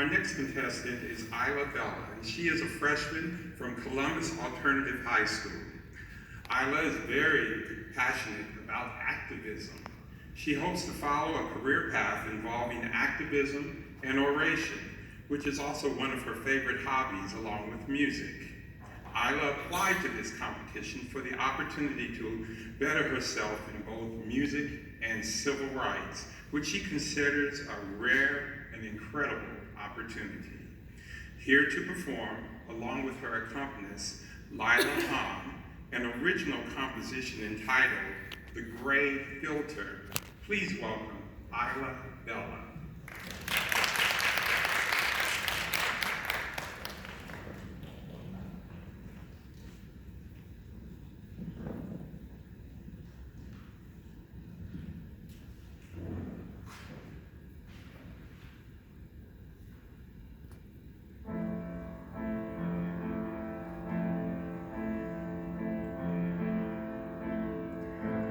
Our next contestant is Ayla, and she is a freshman from Columbus Alternative High School. Ayla is very passionate about activism. She hopes to follow a career path involving activism and oration, which is also one of her favorite hobbies along with music. Ayla applied to this competition for the opportunity to better herself in both music and civil rights, which she considers a rare and incredible opportunity. Here to perform, along with her accompanist, Lila Hahn, an original composition entitled The Gray Filter, please welcome Ayla Bella.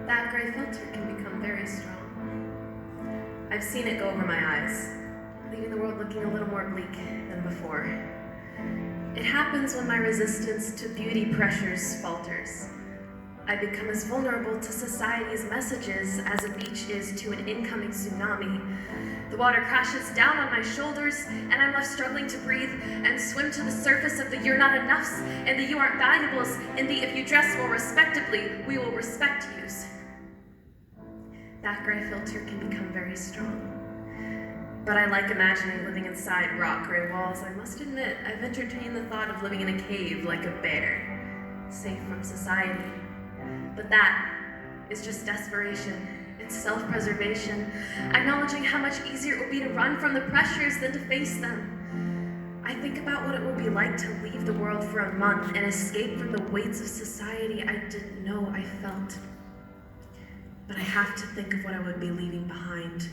That gray filter can become very strong. I've seen it go over my eyes, leaving the world looking a little more bleak than before. It happens when my resistance to beauty pressures falters. I become as vulnerable to society's messages as a beach is to an incoming tsunami. The water crashes down on my shoulders, and I'm left struggling to breathe and swim to the surface of the you're not enoughs and the you aren't valuables and the if you dress more respectably, we will respect yous. That gray filter can become very strong. But I like imagining living inside rock gray walls. I must admit, I've entertained the thought of living in a cave like a bear, safe from society. But that is just desperation. It's self-preservation, acknowledging how much easier it would be to run from the pressures than to face them. I think about what it would be like to leave the world for a month and escape from the weights of society I didn't know I felt. But I have to think of what I would be leaving behind.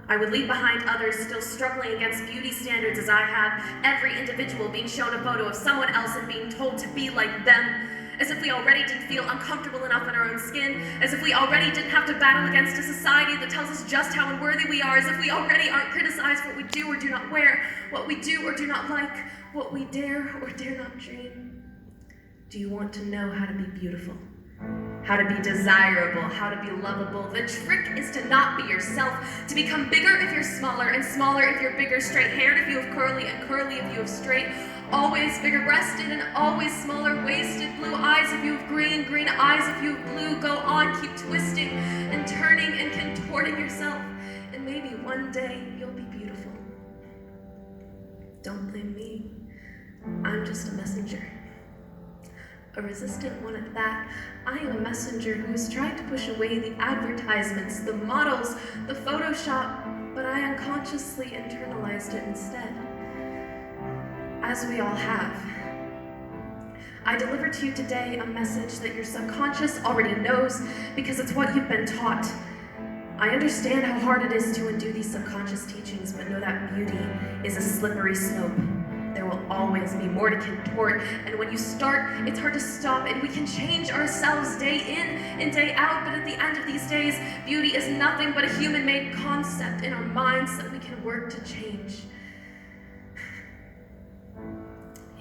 I would leave behind others still struggling against beauty standards as I have, every individual being shown a photo of someone else and being told to be like them, as if we already didn't feel uncomfortable enough in our own skin, as if we already didn't have to battle against a society that tells us just how unworthy we are, as if we already aren't criticized for what we do or do not wear, what we do or do not like, what we dare or dare not dream. Do you want to know how to be beautiful? How to be desirable, how to be lovable. The trick is to not be yourself, to become bigger if you're smaller, and smaller if you're bigger, straight-haired if you have curly, and curly if you have straight, always bigger-breasted and always smaller-waisted, blue eyes if you have green, green eyes if you have blue. Go on, keep twisting and turning and contorting yourself, and maybe one day you'll be beautiful. Don't blame me. I'm just a messenger. A resistant one at that. I am a messenger who has tried to push away the advertisements, the models, the Photoshop, but I unconsciously internalized it instead. As we all have. I deliver to you today a message that your subconscious already knows because it's what you've been taught. I understand how hard it is to undo these subconscious teachings, but know that beauty is a slippery slope. There will always be more to contort, and when you start, it's hard to stop, and we can change ourselves day in and day out, but at the end of these days, beauty is nothing but a human-made concept in our minds that we can work to change.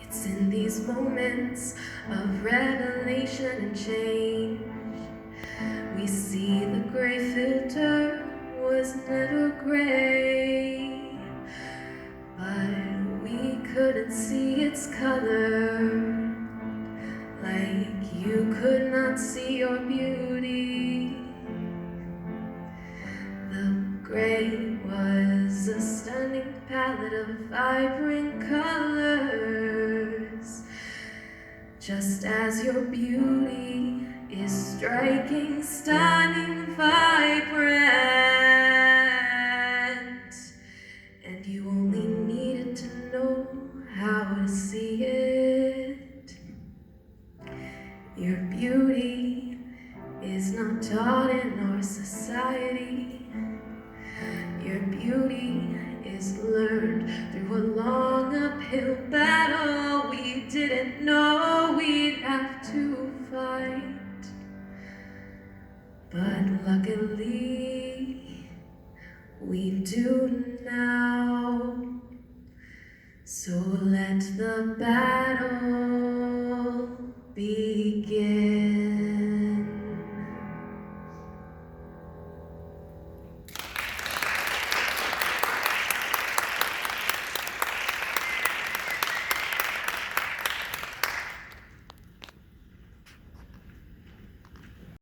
It's in these moments of revelation and change, we see the gray filter was never gray, but we couldn't see its color, like you could not see your beauty. The gray was a stunning palette of vibrant colors, just as your beauty is striking, stunning, vibrant, and you only needed to know how to see it. Your beauty is not taught in our society. Your beauty is learned through a long uphill battle we didn't know we'd have to fight. But luckily, we do now. So let the battle begin.